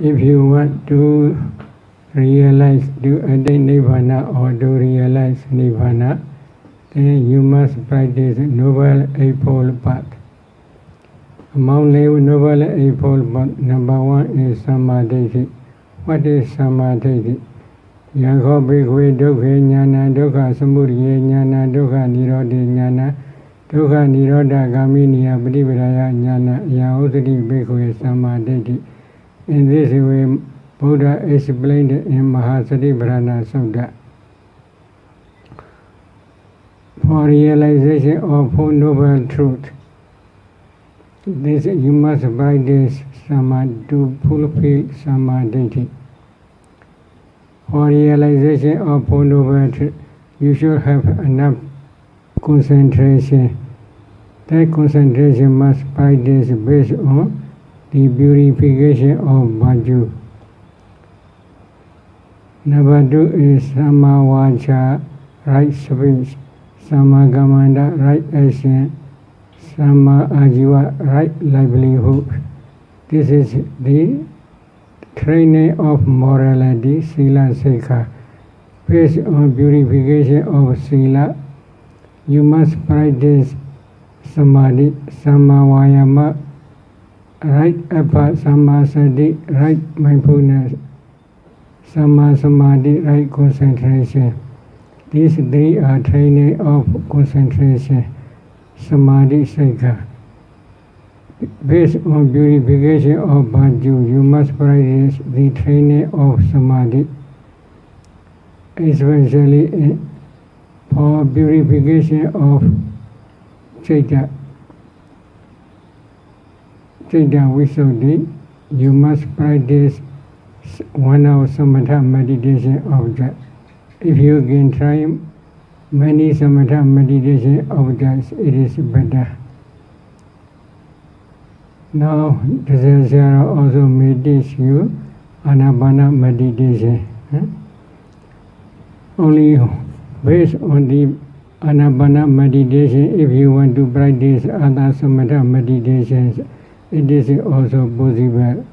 If you want to realize, to attain Nibbana or to realize Nibbana, then you must practice Noble Eightfold Path. Among the Noble Eightfold Path, number one is Samadhi. What is Samadhi? Yanko Bhikkhve Dukkha Jnana Dukkha Samudaya Jnana Dukkha Nirodha Jnana Dukkha Nirodha Gaminiya Padipadaya Jnana Yausati Bhikkhve Samadhi. In this way, Buddha explained in Mahasatipatthana Sutta. For realization of Four Noble Truth, this you must practice Samadhi to fulfill Samadhi. For realization of Four Noble Truth, you should have enough concentration. That concentration must practice based on the purification of virtue. Number two is Samavacha, right speech, Samagamanda, right action, Samaajiva, right livelihood. This is the training of morality, Sila Sikha. Based on purification of Sila, you must practice Samadhi, Samavayama, right effort, Samasati, right mindfulness, Samasamadhi, right concentration. These three are training of concentration, Samadhi Sikha. Based on purification of virtue, you must practice the training of Samadhi, especially for purification of Citta. Citta Visuddhi, you must practice 1 hour Samatha meditation object. If you can try many Samatha meditation objects, it is better. Now, the Sara also may teach you Anapana meditation. Only based on the Anapana meditation, if you want to practice other Samatha meditations, it is also possible.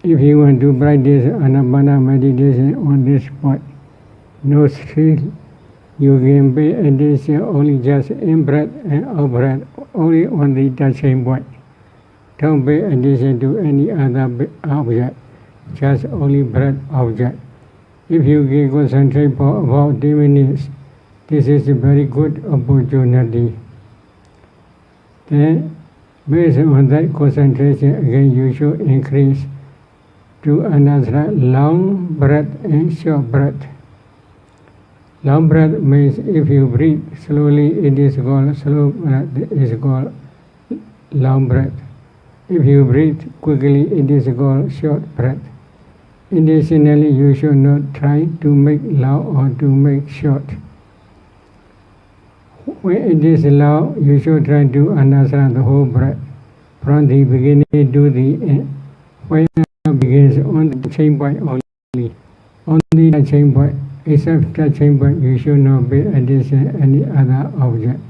If you want to practice Anapana meditation on this point, no skill, you can pay attention only just in breath and out breath, only on the touching point. Don't pay attention to any other object, just only breath object. If you can concentrate for about 10 minutes, this is a very good opportunity. Then, based on that concentration, again you should increase to another long breath and short breath. Long breath means if you breathe slowly, it is called slow breath, it is called long breath. If you breathe quickly, it is called short breath. Additionally, you should not try to make long or to make short. When it is long, you should try to understand the whole breath from the beginning to the end. When it begins on the touching point only, on the touching point, except touching point, you should not pay attention to any other object.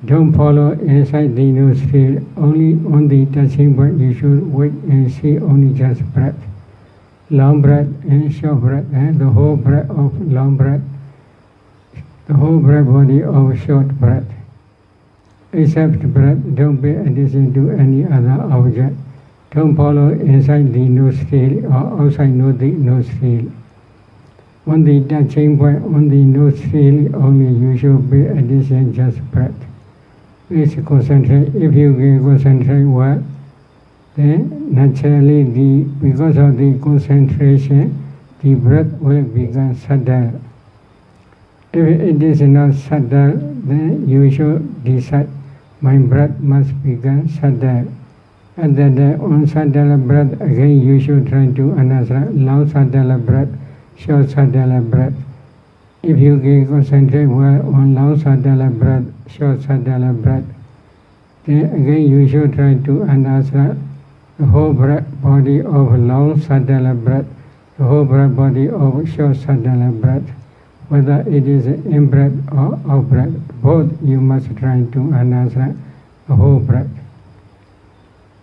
Don't follow inside the nostril, only on the touching point you should wait and see only just breath. Long breath and short breath, and the whole breath of long breath, the whole breath body of short breath. Except breath, don't pay attention to any other object. Don't follow inside the nostril or outside the nostril. On the touching point, on the nostril only, you should pay attention just breath. Please concentrate. If you can concentrate well, then naturally, because of the concentration, the breath will become subtle. If it is not subtle, then you should decide, my breath must become subtle. And then on subtle breath, again you should try to understand long subtle breath, short subtle breath. If you can concentrate well on long subtle breath, short subtle breath, then again you should try to understand the whole breath body of long subtle breath, the whole breath body of short subtle breath, whether it is in breath or out breath. Both you must try to understand the whole breath.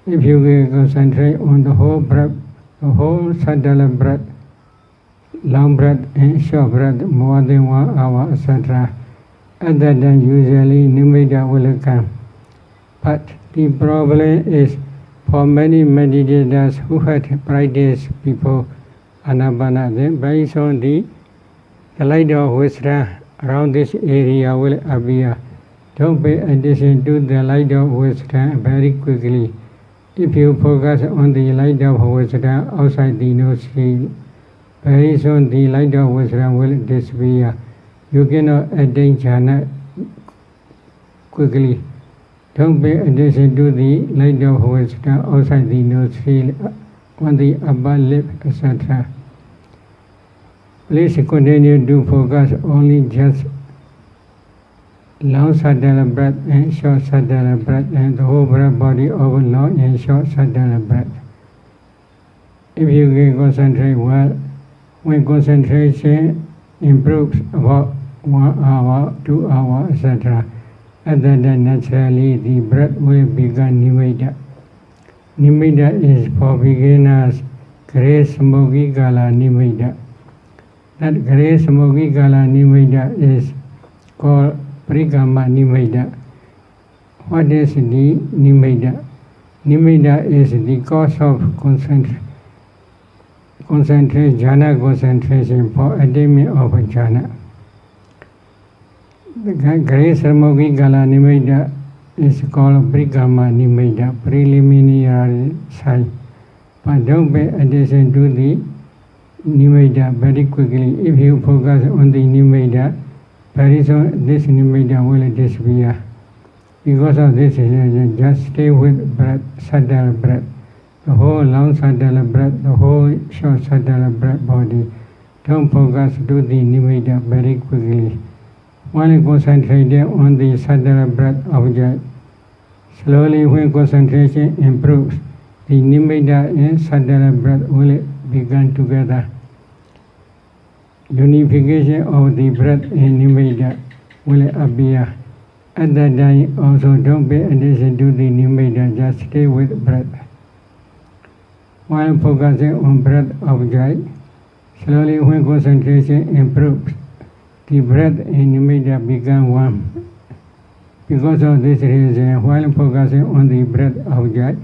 If you can concentrate on the whole breath, the whole subtle breath, long breath and short breath, more than 1 hour, etc. At that time, usually nimitta will come. But the problem is, for many meditators who had practiced before Anapana, then based on the light of wisdom around this area will appear. Don't pay attention to the light of wisdom very quickly. If you focus on the light of wisdom outside the nose, very soon the light of wisdom will disappear. You cannot attain jhana quickly. Don't pay attention to the light of wisdom outside the nostril, on the upper lip, etc. Please continue to focus only just long subtle breath and short subtle breath, and the whole breath body of long and short subtle breath. If you can concentrate well, when concentration improves about 1 hour, 2 hours, etc., at that time naturally the breath will become nimitta. Nimitta is for beginners, Gray Smoky Kala Nimitta. That Gray Smoky Kala Nimitta is called Parikama Nimitta. What is the Nimitta? Nimitta is the cause of concentration, jhana concentration for attainment of jhana. The Gray Smoky Kala Nimitta is called Parikama Nimitta, preliminary sign. But don't pay attention to the nimitta very quickly. If you focus on the nimitta, very soon this nimitta will disappear. Because of this, just stay with breath, subtle breath, the whole long subtle breath, the whole short subtle breath body. Don't focus to the nimitta very quickly. While concentrating on the subtle breath object, slowly when concentration improves, the nimitta and subtle breath will begin together. Unification of the breath and nimitta will appear. At that time also don't pay attention to the nimitta, just stay with breath. While focusing on breath object, slowly when concentration improves, the breath and nimitta become one. Because of this reason, while focusing on the breath object,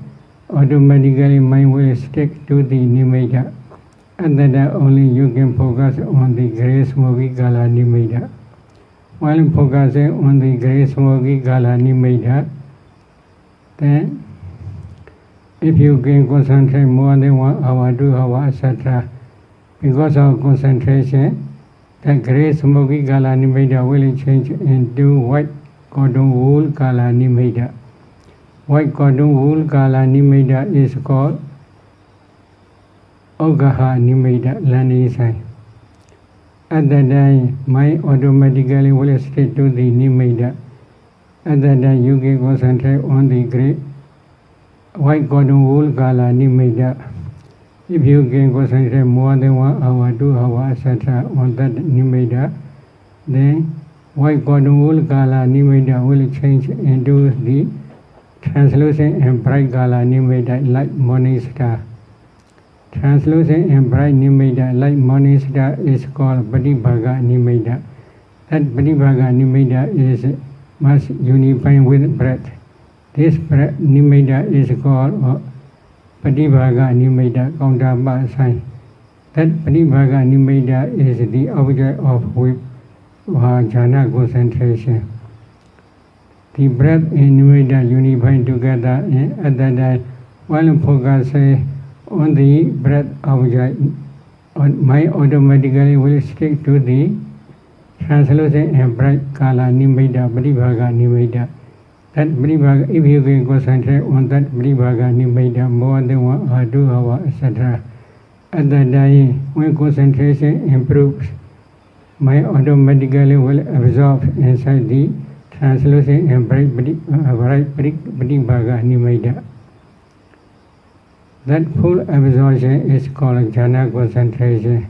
automatically mind will stick to the nimitta. At that time only you can focus on the Gray Smoky Kala Nimitta. While focusing on the Gray Smoky Kala Nimitta, then if you can concentrate more than 1 hour, 2 hours, etc., because of concentration, the Gray Smoky Kala Nimitta will change into white cotton wool Kala Nimitta. White cotton wool Kala Nimitta is called Ogaha Nimitta, landing sign. At that time, mind automatically will stick to the nimitta. At that time, you can concentrate on the great white cotton wool Kala Nimitta. If you can concentrate more than 1 hour, 2 hours, etc., on that nimitta, then white cotton wool Kala Nimitta will change into the translucent and bright Kala Nimitta like morning star. Translucent and bright nimitta like morning star is called Patibhaga Nimitta. That Patibhaga Nimitta is must unify with breath. This nimitta is called Patibhaga Nimitta, Kauntapa sign. That Patibhaga Nimitta is the object of jhana concentration. The breath and nimitta unify together, and at that time, while focusing on the breath object, mind automatically will stick to the translucent and bright Kala Nimitta, Patibhaga Nimitta. That Patibhaga, if you can concentrate on that Patibhaga Nimitta more than 1 or 2 hours, etc., at that time, when concentration improves, mind automatically will absorb inside the translucent and bright Patibhaga Nimitta. That full absorption is called jhana concentration.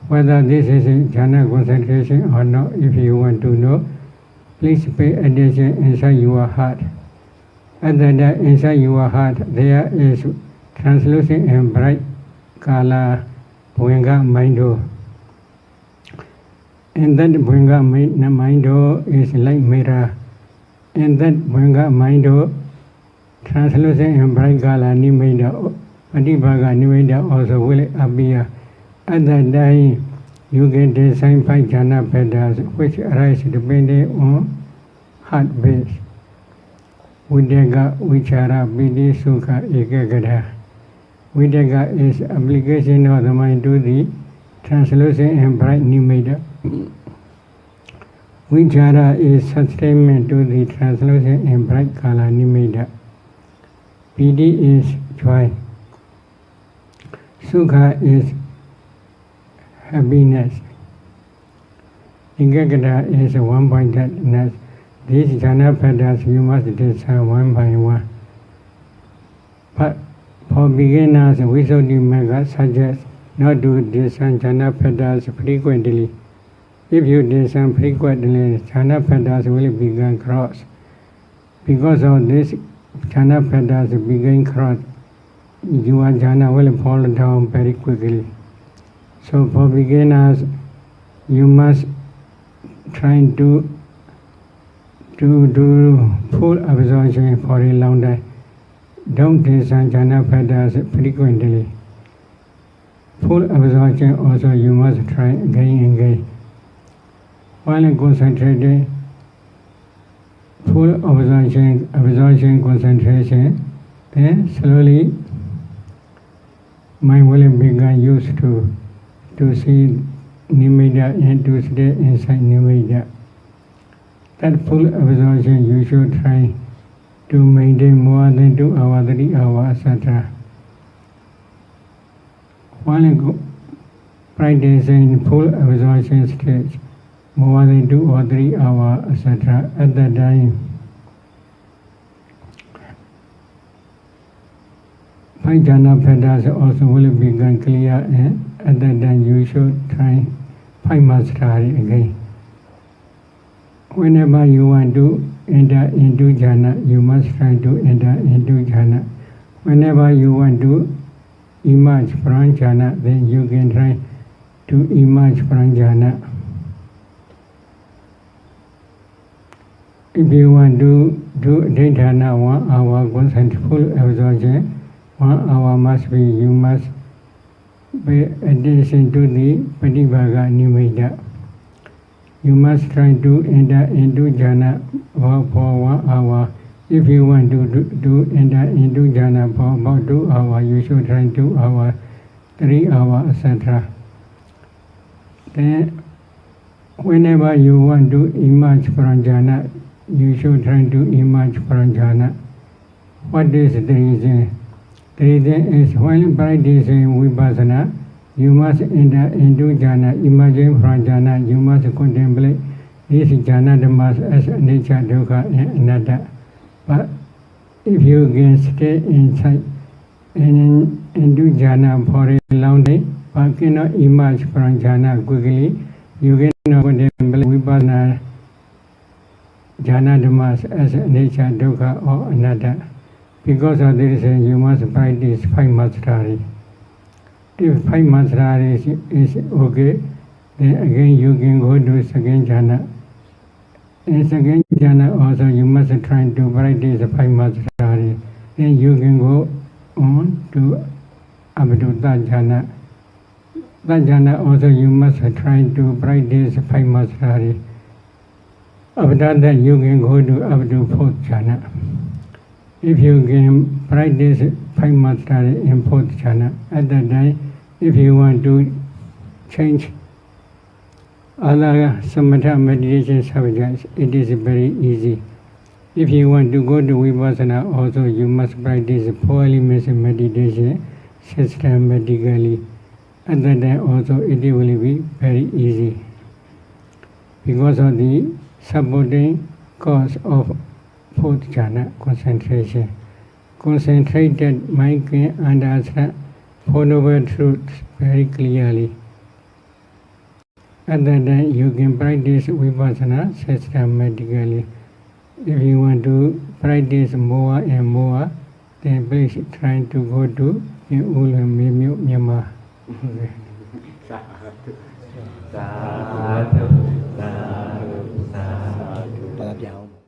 Whether this is jhana concentration or not, if you want to know, please pay attention inside your heart. At that time, inside your heart, there is translucent and bright color Bhuanga mind. And that Bhuanga mind is like mirror. And that Bhuanga mind, translucent and bright color Nimeda, Adibhaga Nimeda also will appear. At that time, you get the same 5 jhana petals which arise depending on heart base. Vidyaga, Vichara, Piti, Sukha, Ekagata. Vidyaga is application of the mind to the translucent and bright Nimeda. Vichara is sustainment to the translucent and bright color Nimeda. Piti is joy. Sukha is happiness. Ekagata is one-pointedness. These jhana petals you must discern one by one. But for beginners, Visuddhimagga suggests not to discern jhana petals frequently. If you discern frequently, jhana petals will become cross. Because of this, jhana petals become cross, your jhana will fall down very quickly. So for beginners, you must try to do full absorption for a long time. Don't discern jhana petals frequently. Full absorption also you must try again and again. While concentrating, full absorption concentration, then slowly mind will become used to see Nimeda and to stay inside Nimeda. That full absorption you should try to maintain more than 2 hours, 3 hours, etc. While practicing full absorption stage, more than 2 or 3 hours, etc. At that time, 5 jhana petals also will become clear, and at that time you should try 5 mastery again. Whenever you want to enter into jhana, you must try to enter into jhana. Whenever you want to emerge from jhana, then you can try to emerge from jhana. If you want to do dhyana 1 hour concentrate full absorption, 1 hour must be, you must pay attention to the Patibhaga Nimeda. You must try to enter into jhana for 1 hour. If you want to enter into jhana for about 2 hours, you should try 2 hours, 3 hours, etc. Then, whenever you want to emerge from jhana, you should try to emerge from jhana. What is the reason? The reason is while practicing vipassana, you must enter into jhana. Emerging from jhana, you must contemplate these jhana dhammas as anicca, dukkha, and anatta. But if you can stay inside and into jhana for a long time, but cannot emerge from jhana quickly, you cannot contemplate vipassana jhana dhammas as anicca, dukkha, or anatta. Because of this, you must practice 5 mastery. If 5 mastery is okay, then again you can go to second jhana. In second jhana also you must try to practice 5 mastery. Then you can go on to up to third jhana. Third jhana also you must try to practice 5 mastery. After that you can go to up to 4th jhana. If you can practice 5 mastery in 4th jhana, at that time, if you want to change other samatha meditation subjects, it is very easy. If you want to go to vipassana also, you must practice 4 elements meditation systematically. At that time also, it will be very easy. Because of the supporting cause of 4th jhana, concentration. Concentrated mind can understand 4 noble truths very clearly. At that time, you can practice vipassana systematically. If you want to practice more and more, then please try to go to Ulan Myanmar. สาธุ